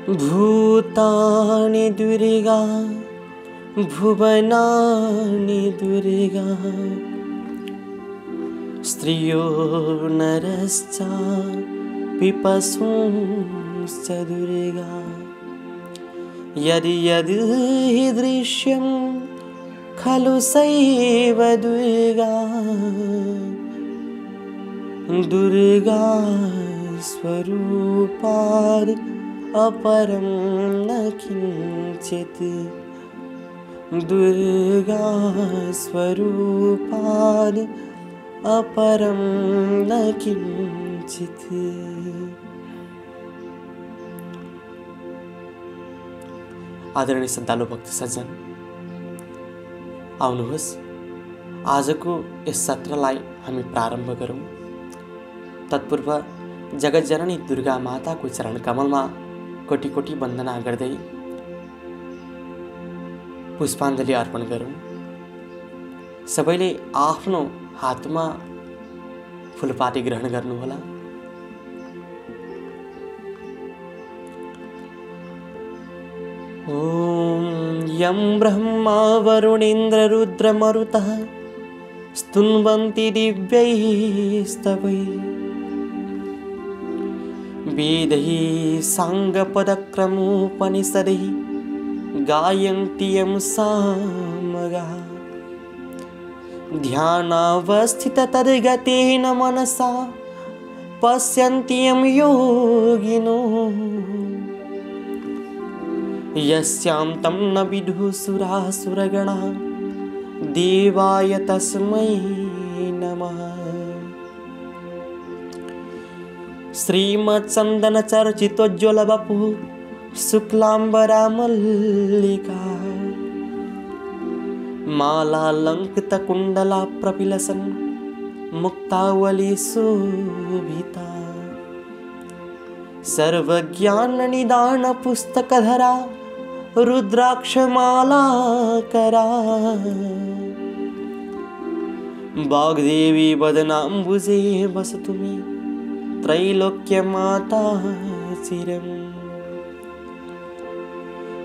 भूतानि दुर्गा भुवनानि दुर्गा स्त्रियो नरश्च विपशुश्च दुर्गा यदि यदि हि दृश्यं खलु सैव दुर्गा दुर्गा स्वरूपाद् अपरं न किञ्चित् दुर्गा स्वरूपाद् अपरं न किञ्चित्। आदरणीय सन्तालो भक्त सज्जन, आउनुहोस् आजको यस सत्रलाई हामी प्रारम्भ गरौँ। तत्पूर्व जगत जननी दुर्गा माताको चरण कमलमा कोटि कोटि वन्दना गर्दै पुष्पाञ्जली अर्पण गरौँ। सबैले आफ्नो हातमा फुलपाती ग्रहण गर्नुहोला। ओम यं ब्रह्मा वरुणेन्द्र रुद्र मरुतः स्तुन्वन्ति दिव्यैस्तवैः वेदैः साङ्गपदक्रमोपनिषदैः गायन्ति यं सामगाः ध्यानावस्थिततद्गतेन मनसा पश्यन्ति यं योगिनो यस्यां तं न विदुः सुरासुरगणाः देवाय तस्मै नमः। श्रीमच्चन्दनचर्चितोज्ज्वलवपुः शुक्लाम्बरा मल्लिका मालालङ्कृतकुण्डला प्रपिलसन् मुक्तावली शोभिता सर्वज्ञाननिदानपुस्तकधरा रुद्राक्षमालाकरा वाग्देवी वदनाम्बुजे वसतु मे त्रैलोक्यमाता चिरम्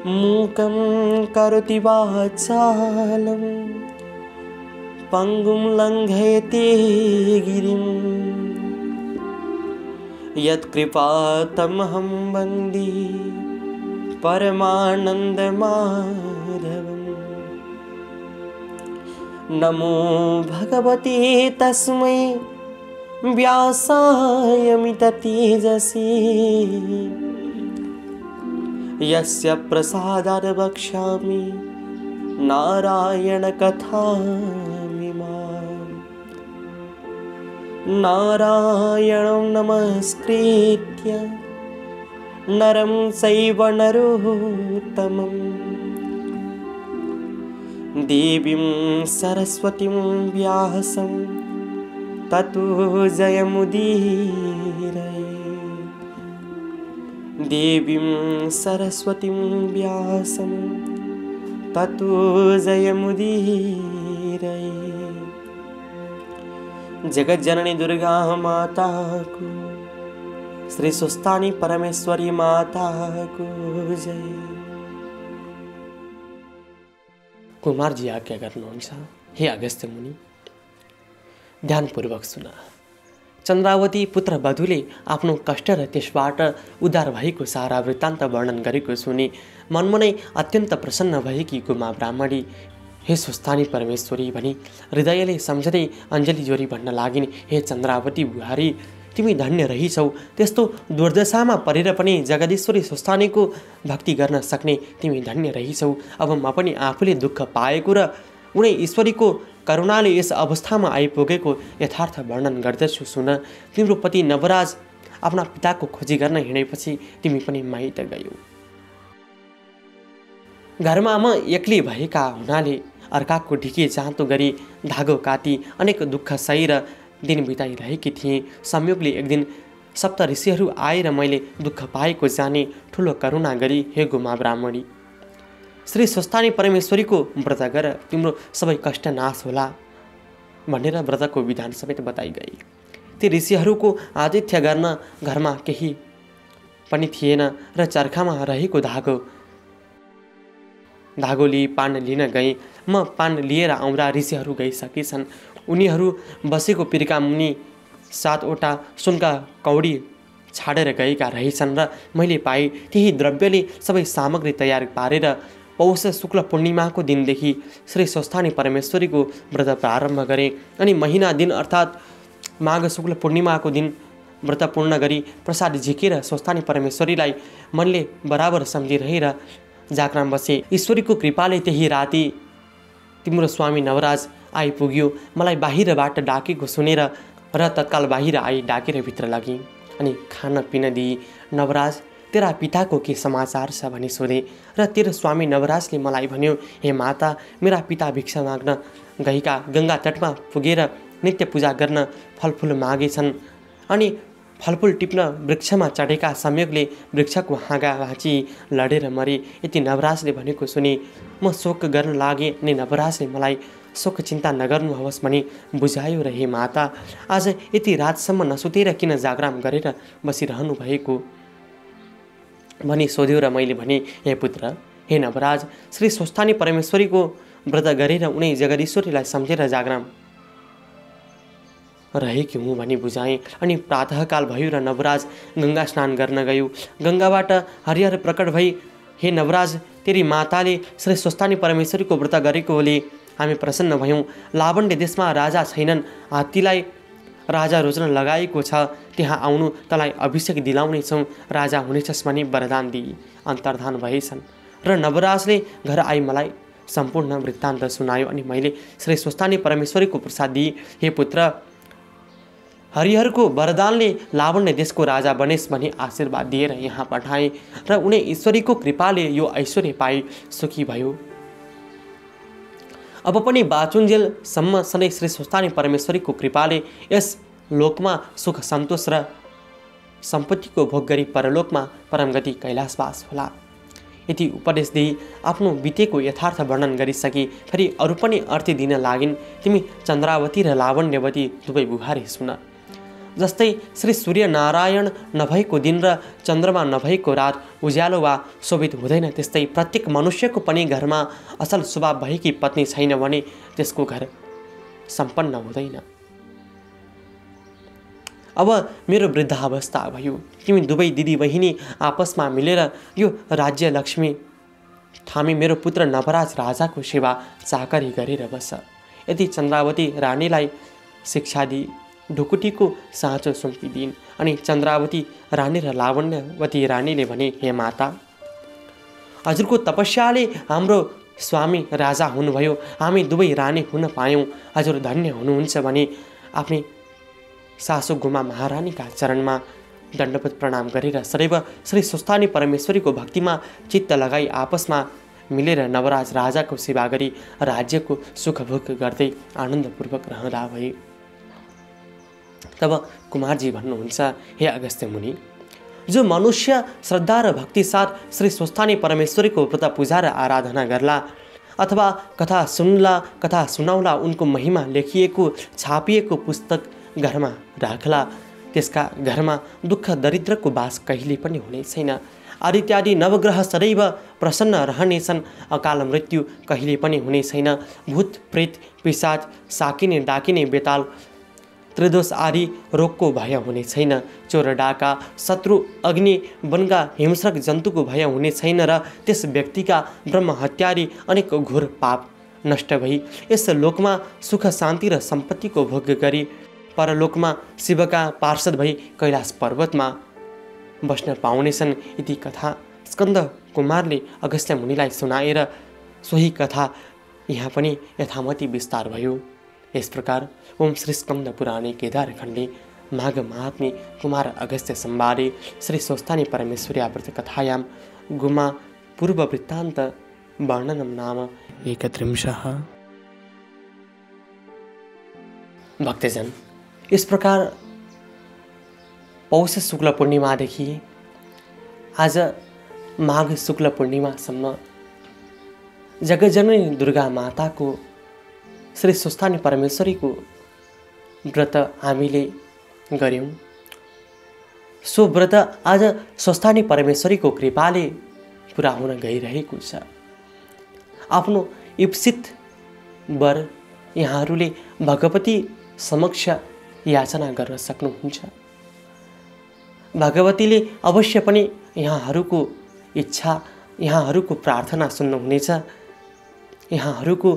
मूकं करोति वाचालं पङ्गुं लङ्घयते गिरिं यत्कृपातमहं वन्दे परमानन्दमाधवम्। नमो भगवते तस्मै व्यासायमिततेजसे यस्य प्रसादाद् वक्ष्यामि नारायणकथामिमाम्। नारायणं नमस्कृत्य नरं चैव नरोत्तमं देवीं सरस्वतीं व्यासं ततो जयमुदीरये। देवीं सरस्वतीं व्यासं ततो जयमुदीरये। जगत जननी दुर्गा माता को, श्री सुस्तानी परमेश्वरी माता को जय। कुमार जी आज्ञा गर्नुहुन्छ। हे अगस्त्य मुनि, ध्यानपूर्वक सुन। चन्द्रावती पुत्र वधुले आफ्नो कष्ट र त्यसबाट उद्धार भएको सारा वृत्तान्त वर्णन गरेको सुनि मनमनै अत्यन्त प्रसन्न भएकी गुमा ब्राह्मणी हे सुस्तानी परमेश्वरी भनी हृदयले सम्झँदै अञ्जली जोरी भन्न लागिन्। हे चन्द्रावती बुहारी, तिमी धन्य रहिछौ। त्यस्तो दुर्दशामा परेर पनि जगदीश्वरी सुस्तानीको भक्ति गर्न सक्ने तिमी धन्य रहिछौ। अब म पनि आफूले दुःख पाएको र उनै ईश्वरीको करुणाले यस अवस्थामा आइपुगेको यथार्थ वर्णन गर्दछु। सुन, तिम्रो पति नवराज आफ्ना पिताको खोजी गर्न हिँडेपछि तिमी पनि माइत गयौ। घरमा म एक्लै भएका हुनाले अर्काको ढिकी जाँतो गरी धागो काटी अनेक दुःख सही र दिन बिताइरहेकी थिएँ। संयोगले एक दिन सप्त ऋषिहरू आएर मैले दुःख पाएको जाने ठुलो करुणा गरी हे गुमा ब्राह्मणी, श्री सुस्तानी परमेश्वरीको व्रत गर, तिम्रो सबै कष्ट नाश होला भनेर व्रतको विधान समेत बताइ गए। ती ऋषिहरूको आतिथ्य गर्न घरमा केही पनि थिएन र चर्खामा रहेको धागो लिई पान लिन गएँ। म पान लिएर आउँदा ऋषिहरू गइसकेछन्। उनीहरू बसेको पिरका मुनि 7वटा सुनका कौडी छाडेर गएका रहेछन् र मैले पाएँ त्यही द्रव्यले सबै सामग्री तयार पारेर पौष शुक्ल पूर्णिमाको दिनदेखि श्री स्वस्थानी परमेश्वरीको व्रत प्रारम्भ गरेँ। अनि महिना दिन अर्थात् माघ शुक्ल पूर्णिमाको दिन व्रत पूर्ण गरी प्रसाद झिकेर स्वस्थानी परमेश्वरीलाई मनले बराबर सम्झिरहेर जागराम बसे। ईश्वरीको कृपाले त्यही राति तिम्रो स्वामी नवराज आइपुग्यो। मलाई बाहिरबाट डाकेको सुनेर र तत्काल बाहिर आई डाकेर भित्र लगेँ अनि खान पिन दिई। नवराज, तेरा पिताको के समाचार छ भनी सोधे र तेरो स्वामी नवराजले मलाई भन्यो, हे माता, मेरा पिता भिक्षा माग्न गएका गङ्गा तटमा पुगेर नित्य पूजा गर्न फलफुल मागेछन् अनि फलफुल टिप्न वृक्षमा चढेका संयोगले वृक्षको हाँगा भाँची लडेर मरे। यति नवराजले भनेको सुनि म शोक गर्न लागेँ अनि नवराजले मलाई शोक चिन्ता नगर्नुहोस् भनी बुझायो र हे माता, आज यति रातसम्म नसुतेर किन जागराम गरेर बसिरहनु भएको भनी सोध्यो र मैले भने, हे पुत्र, हे नवराज, श्री स्वस्थानी परमेश्वरीको व्रत गरेर उनै जगदीश्वरीलाई सम्झेर जागराम रहेकी हुँ भनी बुझाएँ। अनि प्रातःकाल भयो र नवराज गङ्गा स्नान गर्न गयो। गङ्गाबाट हरिहर प्रकट भई, हे नवराज, तेरी माताले श्री स्वस्थानी परमेश्वरीको व्रत गरेकोले हामी प्रसन्न भयौँ। लावण्य देशमा राजा छैनन्, हात्तीलाई राजा रोज्न लगाएको छ, त्यहाँ आउनु, तँलाई अभिषेक दिलाउनेछौँ, राजा हुनेछस् भनी वरदान दिई अन्तर्धान भएछन्। र नवराजले घर आई मलाई सम्पूर्ण वृत्तान्त सुनायो अनि मैले श्री स्वस्थानी परमेश्वरीको प्रसाद दिई। हे पुत्र, हरिहरको वरदानले लावण्य देशको राजा बनेस् भनी आशीर्वाद दिएर यहाँ पठाए र उनी ईश्वरीको कृपाले यो ऐश्वर्य पाई सुखी भयो। अब पनि बाचुन्जेलसम्म सधैँ श्री स्वस्थानी परमेश्वरीको कृपाले यस लोकमा सुख सन्तोष र सम्पत्तिको भोग गरी परलोकमा परमगति कैलाशवास होला। यति उपदेश दिई आफ्नो बितेको यथार्थ वर्णन गरिसके फेरि अरू पनि अर्थी दिन लागिन्। तिमी चन्द्रावती र लावण्यवती दुवै बुहारी सुन। जस्तै श्री सूर्यनारायण नभएको दिन र चन्द्रमा नभएको रात उज्यालो वा शोभित हुँदैन, त्यस्तै प्रत्येक मनुष्यको पनि घरमा असल स्वभाव भएकी पत्नी छैन भने त्यसको घर सम्पन्न हुँदैन। अब मेरो वृद्धावस्था भयो, तिमी दुवै दिदी बहिनी आपसमा मिलेर यो राज्य लक्ष्मी थामी मेरो पुत्र नवराज राजाको सेवा चाकरी गरेर बस। यति चन्द्रावती रानीलाई शिक्षा दिई ढुकुटीको साँचो सुम्पिदिन्। अनि चन्द्रावती रानी र लावण्यवती रानीले भने, हे माता, हजुरको तपस्याले हाम्रो स्वामी राजा हुनुभयो, हामी दुवै रानी हुन पायौँ, हजुर धन्य हुनुहुन्छ भने आफ्नै सासू गुमा महारानीका चरणमा दण्डवत प्रणाम गरेर सदैव श्री स्वस्थानी परमेश्वरीको भक्तिमा चित्त लगाई आपसमा मिलेर नवराज राजाको सेवा गरी राज्यको सुखभोग गर्दै आनन्दपूर्वक रहँदा भए। तब कुमारजी भन्नुहुन्छ, हे अगस्त्य मुनि, जो मनुष्य श्रद्धा र भक्ति साथ श्री स्वस्थानी परमेश्वरीको व्रत पूजा र आराधना गर्ला अथवा कथा सुन्ला, कथा सुनाउला, उनको महिमा लेखिएको छापिएको पुस्तक घरमा राख्ला, त्यसका घरमा दुःख दरिद्रको बास कहिले पनि हुने छैन। आदित्यादि नवग्रह सदैव प्रसन्न रहनेछन्, अकाल मृत्यु कहिले पनि हुने छैन। भूत प्रेत पिशाच साकिने डाकिने बेताल त्रिदोष आदि रोगको भय हुने छैन। चोर डाका शत्रु अग्नि वनका हिंस्रक जन्तुको भय हुने छैन र त्यस व्यक्तिका ब्रह्म हत्यादि अनेक घोर पाप नष्ट भई यस लोकमा सुख शान्ति र सम्पत्तिको भोग गरी परलोकमा शिवका पार्षद भई कैलाश पर्वतमा बस्न पाउनेछन्। यति कथा स्कन्द कुमारले अगस्त्य मुनिलाई सुनाएर सोही कथा यहाँ पनि यथामति विस्तार भयो। यस प्रकार ओम श्री स्कन्द पुराणे केदार खण्डे माघ महात्म्ये कुमार अगस्त्य संवादे श्री स्वस्थानी परमेश्वरी व्रत कथायां गुमा पूर्व वृत्तान्त वर्णनम नाम 31। भक्तजन, इस प्रकार पौष शुक्ल पूर्णिमादेखि आज माघ शुक्ल पूर्णिमासम्म जगजननी दुर्गा माताको श्री स्वस्थानी परमेश्वरीको व्रत हामीले गऱ्यौँ। सो व्रत आज स्वस्थानी परमेश्वरीको कृपाले पुरा हुन गइरहेको छ। आफ्नो इप्सित वर यहाँहरूले भगवती समक्ष याचना गर्न सक्नुहुन्छ। भगवतीले अवश्य पनि यहाँहरूको इच्छा, यहाँहरूको प्रार्थना सुन्नुहुनेछ। यहाँहरूको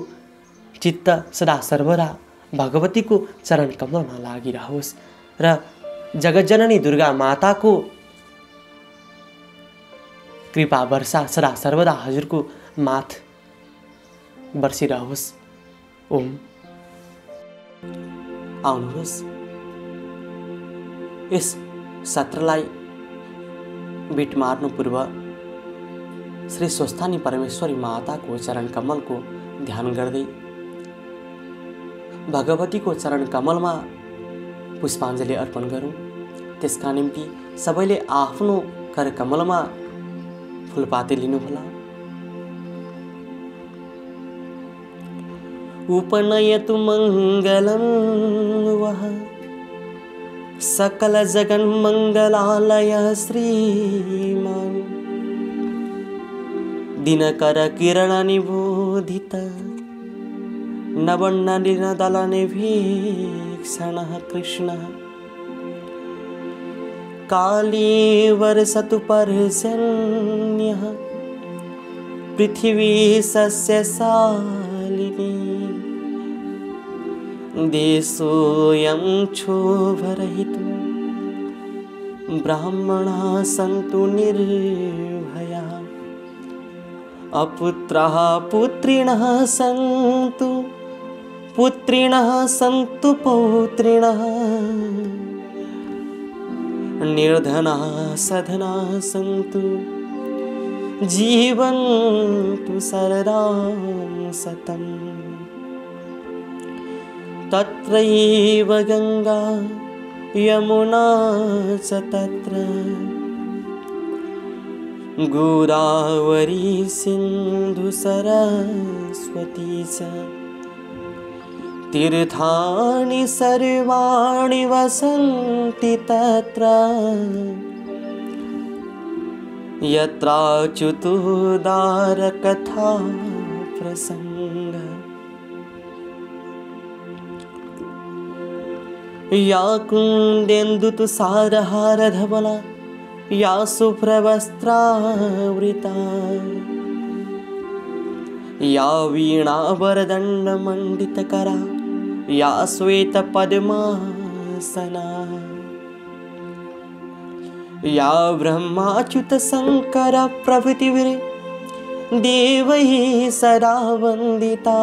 चित्त सदा सर्वदा भगवतीको चरण कमलमा लागिरहोस् र जगज्जननी दुर्गा माताको कृपा वर्षा सदा सर्वदा हजुरको माथ बर्सिरहोस्। ओम। आउनुहोस् यस सत्रलाई बिट मार्नु पूर्व श्री स्वस्थानी परमेश्वरी माताको चरण कमलको ध्यान गर्दै भगवतीको चरण कमलमा पुष्पाञ्जली अर्पण गरौँ। त्यसका निम्ति सबैले आफ्नो कर कमलमा फुलपाती लिनुहोला। उपनयतु मङ्गलं वः सकल जगन् मङ्गलालय श्रीमान् दिनकर किरण निबोधित नवन्नलिनदलनिभीक्षणः कृष्णः काली वर्षतु पर्जन्यः पृथिवी सस्यशालिनी देशोऽयं क्षोभरहितो ब्राह्मणाः सन्तु निर्भयाः अपुत्राः पुत्रिणः सन्तु पुत्रिणः सन्तु पौत्रिणः निर्धनाः सधनाः सन्तु जीवन्तु शरदां शतम् तत्रैव गंगा यमुना च तत्र गोदावरी सिंधु सरस्वती च तीर्थानि सर्वाणि वसन्ति तत्र यत्राच्युतोदारकथा प्रसंग या कुन्देन्दुतुषारहारधवला या शुभ्रवस्त्रावृता या वीणावरदण्डमण्डितकरा या श्वेतपद्मासना या ब्रह्माच्युतशङ्करप्रभृतिभिः देवैः सदा वन्दिता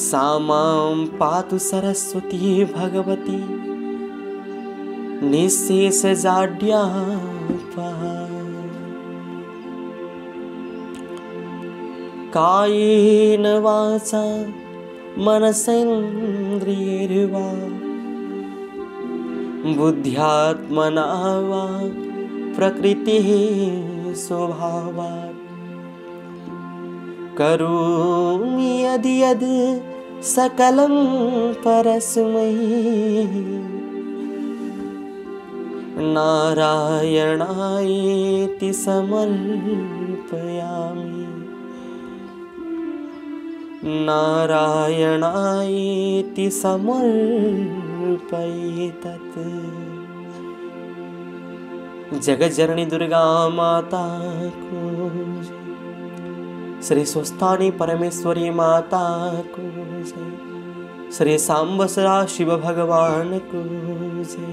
सा मां पातु सरस्वती भगवती निःशेषजाड्यापहा कायेन वाचा मनसेन्द्रियैर्वा बुद्ध्यात्मना वा प्रकृतिः स्वभावात् करोमि यदि यद् सकलं परस्मै नारायणायेति समर्पयामि नारायणायेति समर्पयेतत्। जगज्जननी दुर्गा माता को श्री स्वस्थानी परमेश्वरी माता को जय। श्री सांब सदा शिव भगवान को जय।